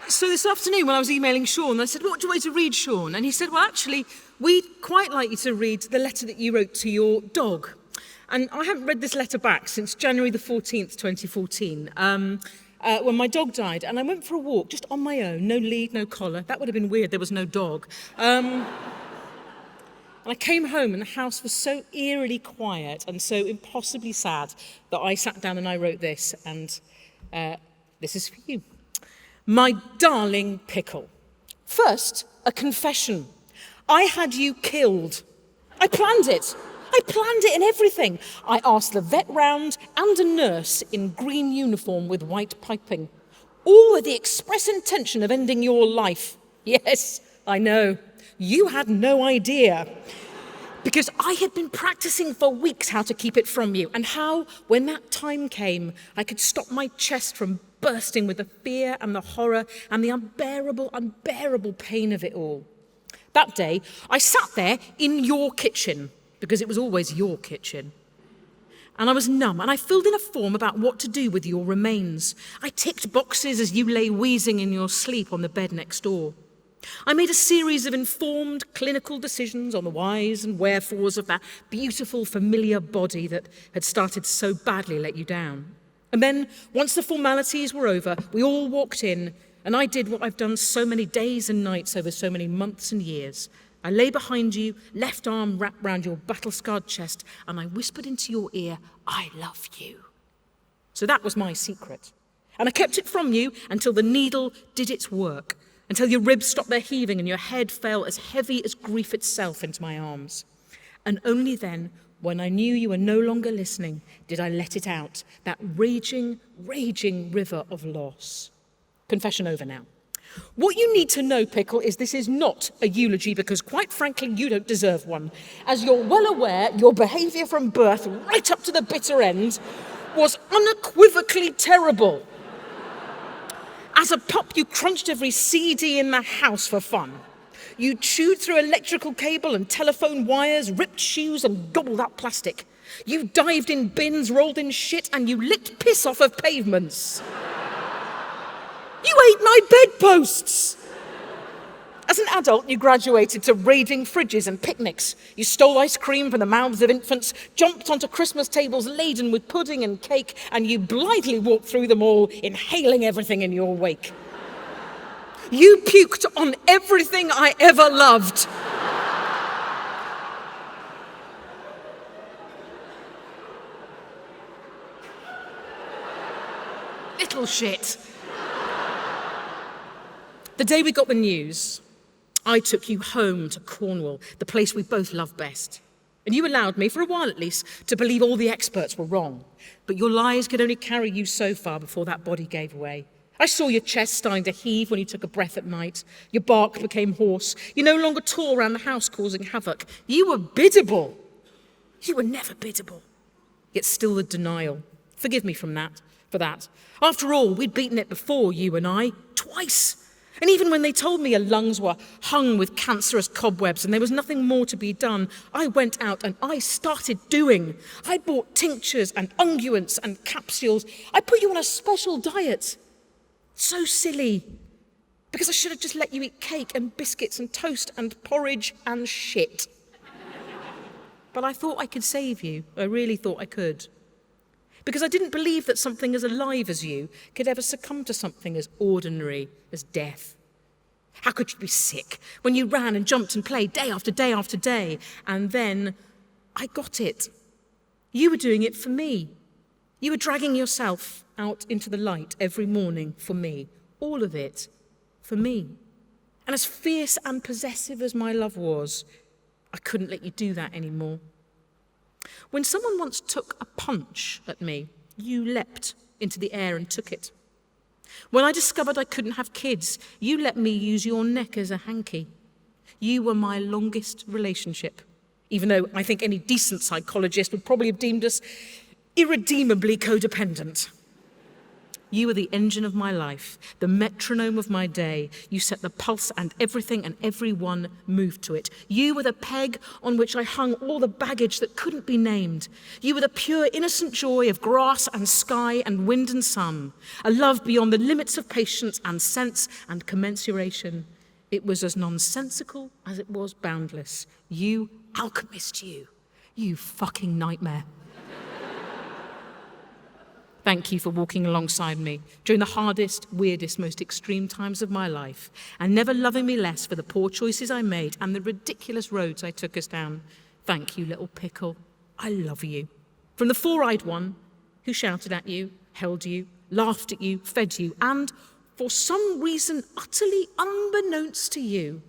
So this afternoon when I was emailing Sean, I said, what do you want to read, Sean? And he said, well, actually, we'd quite like you to read the letter that you wrote to your dog. And I haven't read this letter back since January the 14th, 2014, when my dog died. And I went for a walk just on my own, no lead, no collar. That would have been weird, there was no dog. And I came home and the house was so eerily quiet and so impossibly sad that I sat down and I wrote this, and this is for you. My darling Pickle. First, a confession. I had you killed. I planned it. I planned it and everything. I asked the vet round and a nurse in green uniform with white piping. All with the express intention of ending your life. Yes, I know. You had no idea. Because I had been practicing for weeks how to keep it from you, and how, when that time came, I could stop my chest from bursting with the fear and the horror and the unbearable pain of it all. That day, I sat there in your kitchen, because it was always your kitchen. And I was numb, and I filled in a form about what to do with your remains. I ticked boxes as you lay wheezing in your sleep on the bed next door. I made a series of informed clinical decisions on the whys and wherefores of that beautiful, familiar body that had started so badly let you down. And then, once the formalities were over, we all walked in, and I did what I've done so many days and nights over so many months and years. I lay behind you, left arm wrapped round your battle-scarred chest, and I whispered into your ear, I love you. So that was my secret. And I kept it from you until the needle did its work, until your ribs stopped their heaving and your head fell as heavy as grief itself into my arms. And only then, when I knew you were no longer listening, did I let it out, that raging river of loss. Confession over now. What you need to know, Pickle, is this is not a eulogy, because quite frankly, you don't deserve one. As you're well aware, your behaviour from birth right up to the bitter end was unequivocally terrible. As a pup, you crunched every CD in the house for fun. You chewed through electrical cable and telephone wires, ripped shoes and gobbled up plastic. You dived in bins, rolled in shit, and you licked piss off of pavements. You ate my bedposts. As an adult, you graduated to raiding fridges and picnics. You stole ice cream from the mouths of infants, jumped onto Christmas tables laden with pudding and cake, and you blithely walked through them all, inhaling everything in your wake. You puked on everything I ever loved. Little shit. The day we got the news, I took you home to Cornwall, the place we both love best. And you allowed me, for a while at least, to believe all the experts were wrong. But your lies could only carry you so far before that body gave way. I saw your chest starting to heave when you took a breath at night. Your bark became hoarse. You no longer tore around the house causing havoc. You were biddable. You were never biddable. Yet still the denial. Forgive me for that. After all, we'd beaten it before, you and I, twice. And even when they told me your lungs were hung with cancerous cobwebs and there was nothing more to be done, I went out and I started doing. I bought tinctures and unguents and capsules. I put you on a special diet. So silly. Because I should have just let you eat cake and biscuits and toast and porridge and shit. But I thought I could save you. I really thought I could. Because I didn't believe that something as alive as you could ever succumb to something as ordinary as death. How could you be sick when you ran and jumped and played day after day after day? And then I got it. You were doing it for me. You were dragging yourself out into the light every morning for me. All of it for me. And as fierce and possessive as my love was, I couldn't let you do that anymore. When someone once took a punch at me, you leapt into the air and took it. When I discovered I couldn't have kids, you let me use your neck as a hanky. You were my longest relationship, even though I think any decent psychologist would probably have deemed us irredeemably codependent. You were the engine of my life, the metronome of my day. You set the pulse, and everything and everyone moved to it. You were the peg on which I hung all the baggage that couldn't be named. You were the pure, innocent joy of grass and sky and wind and sun, a love beyond the limits of patience and sense and commensuration. It was as nonsensical as it was boundless. You alchemist, you fucking nightmare. Thank you for walking alongside me during the hardest, weirdest, most extreme times of my life, and never loving me less for the poor choices I made and the ridiculous roads I took us down. Thank you, little pickle. I love you. From the four-eyed one who shouted at you, held you, laughed at you, fed you, and, for some reason utterly unbeknownst to you,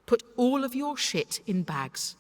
put all of your shit in bags